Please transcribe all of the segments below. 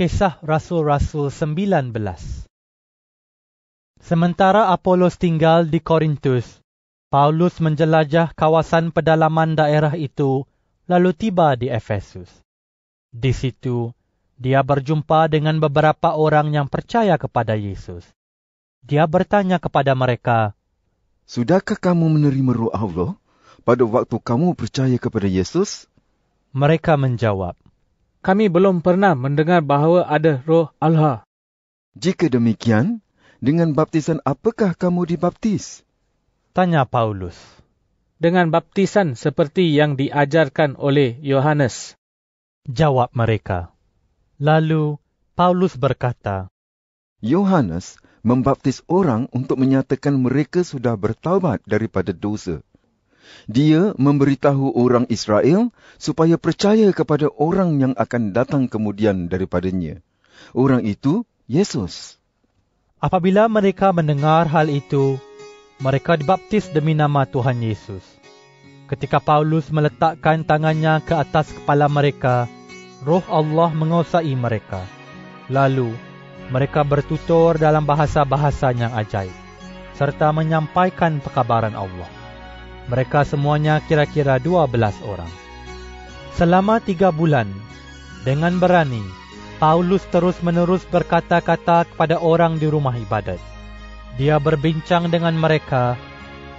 Kisah Rasul-Rasul 19. Sementara Apolos tinggal di Korintus, Paulus menjelajah kawasan pedalaman daerah itu, lalu tiba di Efesus. Di situ, dia berjumpa dengan beberapa orang yang percaya kepada Yesus. Dia bertanya kepada mereka, "Sudahkah kamu menerima Roh Allah pada waktu kamu percaya kepada Yesus?" Mereka menjawab, "Kami belum pernah mendengar bahawa ada Roh Allah." "Jika demikian, dengan baptisan apakah kamu dibaptis?" tanya Paulus. "Dengan baptisan seperti yang diajarkan oleh Yohanes," jawab mereka. Lalu Paulus berkata, "Yohanes membaptis orang untuk menyatakan mereka sudah bertaubat daripada dosa. Dia memberitahu orang Israel supaya percaya kepada orang yang akan datang kemudian daripadanya. Orang itu Yesus." Apabila mereka mendengar hal itu, mereka dibaptis demi nama Tuhan Yesus. Ketika Paulus meletakkan tangannya ke atas kepala mereka, Roh Allah menguasai mereka. Lalu, mereka bertutur dalam bahasa-bahasa yang ajaib, serta menyampaikan perkabaran Allah. Mereka semuanya kira-kira 12 orang. Selama 3 bulan, dengan berani, Paulus terus-menerus berkata-kata kepada orang di rumah ibadat. Dia berbincang dengan mereka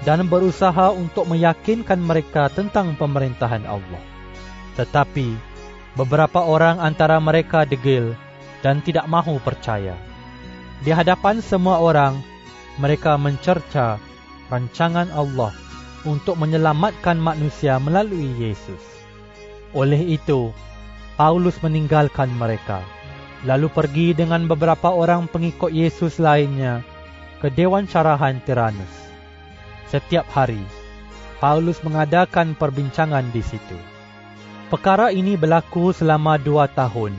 dan berusaha untuk meyakinkan mereka tentang pemerintahan Allah. Tetapi, beberapa orang antara mereka degil dan tidak mahu percaya. Di hadapan semua orang, mereka mencerca rancangan Allah untuk menyelamatkan manusia melalui Yesus. Oleh itu, Paulus meninggalkan mereka, lalu pergi dengan beberapa orang pengikut Yesus lainnya ke Dewan Syarahan Tiranus. Setiap hari, Paulus mengadakan perbincangan di situ. Perkara ini berlaku selama 2 tahun,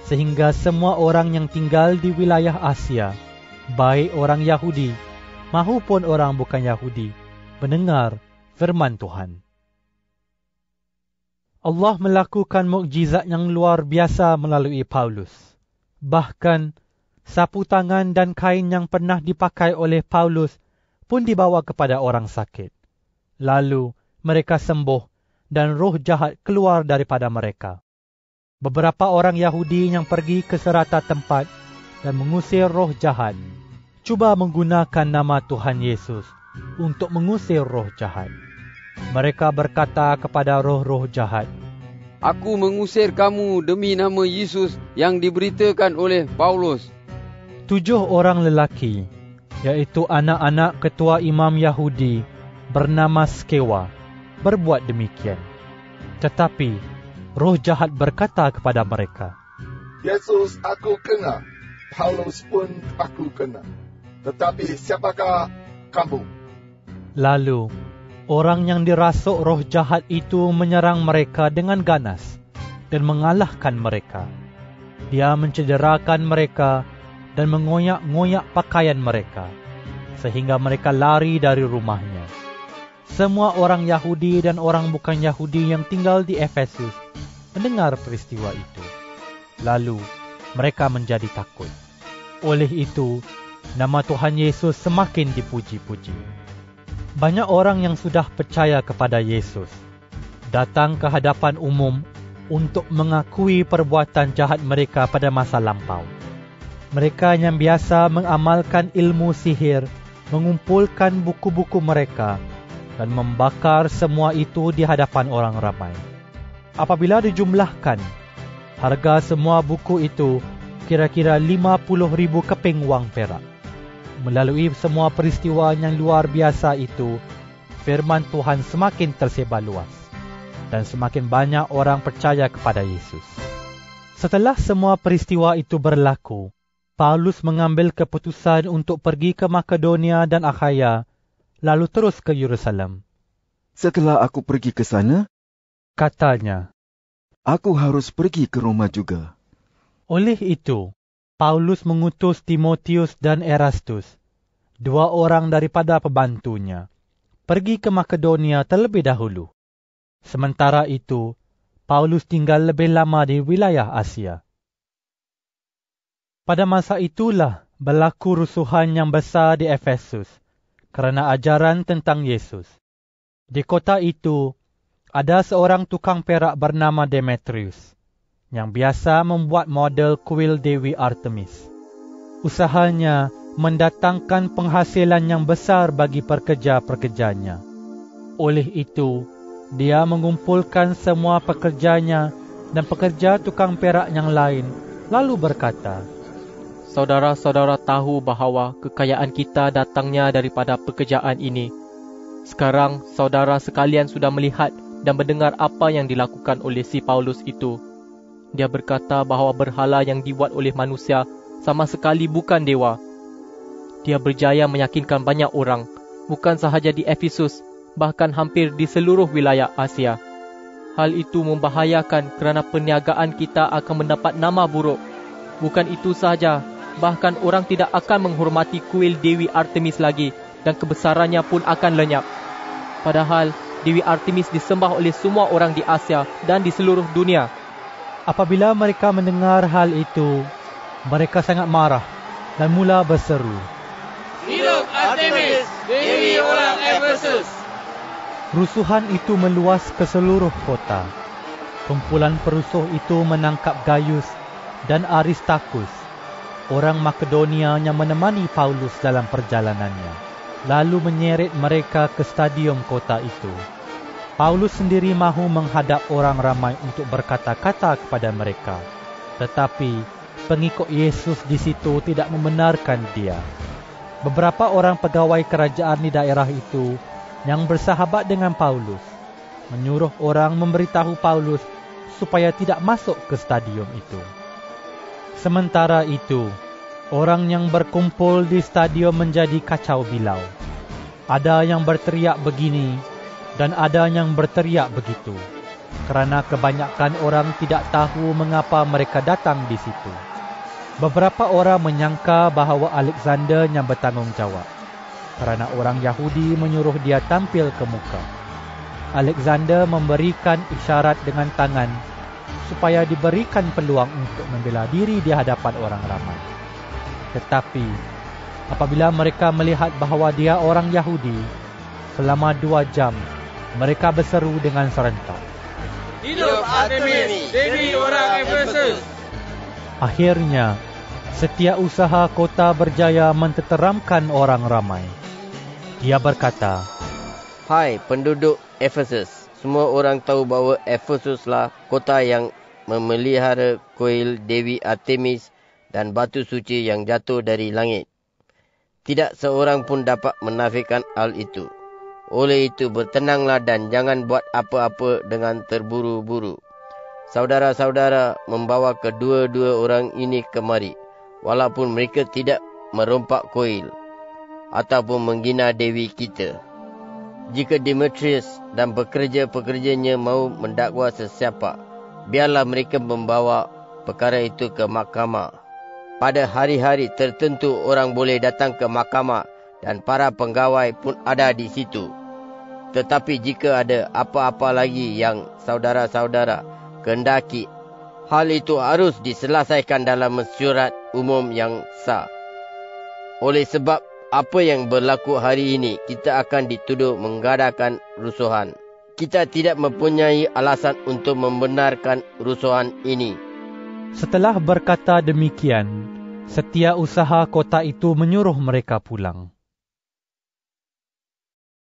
sehingga semua orang yang tinggal di wilayah Asia, baik orang Yahudi maupun orang bukan Yahudi, mendengar firman Tuhan. Allah melakukan mukjizat yang luar biasa melalui Paulus. Bahkan, sapu tangan dan kain yang pernah dipakai oleh Paulus pun dibawa kepada orang sakit. Lalu, mereka sembuh dan roh jahat keluar daripada mereka. Beberapa orang Yahudi yang pergi ke serata tempat dan mengusir roh jahat, cuba menggunakan nama Tuhan Yesus untuk mengusir roh jahat. Mereka berkata kepada roh-roh jahat, "Aku mengusir kamu demi nama Yesus yang diberitakan oleh Paulus." 7 orang lelaki, iaitu anak-anak ketua imam Yahudi bernama Skewa, berbuat demikian. Tetapi roh jahat berkata kepada mereka, "Yesus aku kenal, Paulus pun aku kenal. Tetapi siapakah kamu?" Lalu orang yang dirasuk roh jahat itu menyerang mereka dengan ganas dan mengalahkan mereka. Dia mencederakan mereka dan mengoyak-ngoyak pakaian mereka, sehingga mereka lari dari rumahnya. Semua orang Yahudi dan orang bukan Yahudi yang tinggal di Efesus mendengar peristiwa itu. Lalu, mereka menjadi takut. Oleh itu, nama Tuhan Yesus semakin dipuji-puji. Banyak orang yang sudah percaya kepada Yesus datang ke hadapan umum untuk mengakui perbuatan jahat mereka pada masa lampau. Mereka yang biasa mengamalkan ilmu sihir mengumpulkan buku-buku mereka dan membakar semua itu di hadapan orang ramai. Apabila dijumlahkan, harga semua buku itu kira-kira 50,000 keping wang perak. Melalui semua peristiwa yang luar biasa itu, firman Tuhan semakin tersebar luas dan semakin banyak orang percaya kepada Yesus. Setelah semua peristiwa itu berlaku, Paulus mengambil keputusan untuk pergi ke Makedonia dan Akhaya, lalu terus ke Yerusalem. "Setelah aku pergi ke sana," katanya, "aku harus pergi ke Roma juga." Oleh itu, Paulus mengutus Timotius dan Erastus, 2 orang daripada pembantunya, pergi ke Makedonia terlebih dahulu. Sementara itu, Paulus tinggal lebih lama di wilayah Asia. Pada masa itulah berlaku rusuhan yang besar di Efesus kerana ajaran tentang Yesus. Di kota itu, ada seorang tukang perak bernama Demetrius yang biasa membuat model kuil Dewi Artemis. Usahanya mendatangkan penghasilan yang besar bagi pekerja-pekerjanya. Oleh itu, dia mengumpulkan semua pekerjanya dan pekerja tukang perak yang lain, lalu berkata, "Saudara-saudara tahu bahawa kekayaan kita datangnya daripada pekerjaan ini. Sekarang saudara sekalian sudah melihat dan mendengar apa yang dilakukan oleh si Paulus itu. Dia berkata bahawa berhala yang dibuat oleh manusia sama sekali bukan dewa. Dia berjaya meyakinkan banyak orang, bukan sahaja di Efesus, bahkan hampir di seluruh wilayah Asia. Hal itu membahayakan kerana perniagaan kita akan mendapat nama buruk. Bukan itu sahaja, bahkan orang tidak akan menghormati kuil Dewi Artemis lagi dan kebesarannya pun akan lenyap. Padahal Dewi Artemis disembah oleh semua orang di Asia dan di seluruh dunia." Apabila mereka mendengar hal itu, mereka sangat marah dan mula berseru, "Hidup Artemis, Dewi orang Efesus!" Rusuhan itu meluas ke seluruh kota. Kumpulan perusuh itu menangkap Gaius dan Aristarchus, orang Makedonia yang menemani Paulus dalam perjalanannya, lalu menyeret mereka ke stadium kota itu. Paulus sendiri mahu menghadap orang ramai untuk berkata-kata kepada mereka, tetapi pengikut Yesus di situ tidak membenarkan dia. Beberapa orang pegawai kerajaan di daerah itu yang bersahabat dengan Paulus menyuruh orang memberitahu Paulus supaya tidak masuk ke stadium itu. Sementara itu, orang yang berkumpul di stadium menjadi kacau bilau. Ada yang berteriak begini dan ada yang berteriak begitu, kerana kebanyakan orang tidak tahu mengapa mereka datang di situ. Beberapa orang menyangka bahawa Alexander yang bertanggungjawab, kerana orang Yahudi menyuruh dia tampil ke muka. Alexander memberikan isyarat dengan tangan supaya diberikan peluang untuk membela diri di hadapan orang ramai. Tetapi apabila mereka melihat bahawa dia orang Yahudi, selama 2 jam mereka berseru dengan serentak, "Hidup Artemis, Dewi orang Efesus!" Akhirnya, setiausaha kota berjaya menteteramkan orang ramai. Dia berkata, "Hai penduduk Efesus, semua orang tahu bahawa Efesuslah kota yang memelihara kuil Dewi Artemis dan batu suci yang jatuh dari langit. Tidak seorang pun dapat menafikan hal itu. Oleh itu bertenanglah dan jangan buat apa-apa dengan terburu-buru. Saudara-saudara membawa kedua-dua orang ini kemari, walaupun mereka tidak merompak kuil ataupun menghina Dewi kita. Jika Demetrius dan pekerja-pekerjanya mahu mendakwa sesiapa, biarlah mereka membawa perkara itu ke mahkamah. Pada hari-hari tertentu orang boleh datang ke mahkamah dan para penggawai pun ada di situ. Tetapi jika ada apa-apa lagi yang saudara-saudara kehendaki, hal itu harus diselesaikan dalam mesyuarat umum yang sah. Oleh sebab apa yang berlaku hari ini, kita akan dituduh mengadakan rusuhan. Kita tidak mempunyai alasan untuk membenarkan rusuhan ini." Setelah berkata demikian, setiausaha kota itu menyuruh mereka pulang.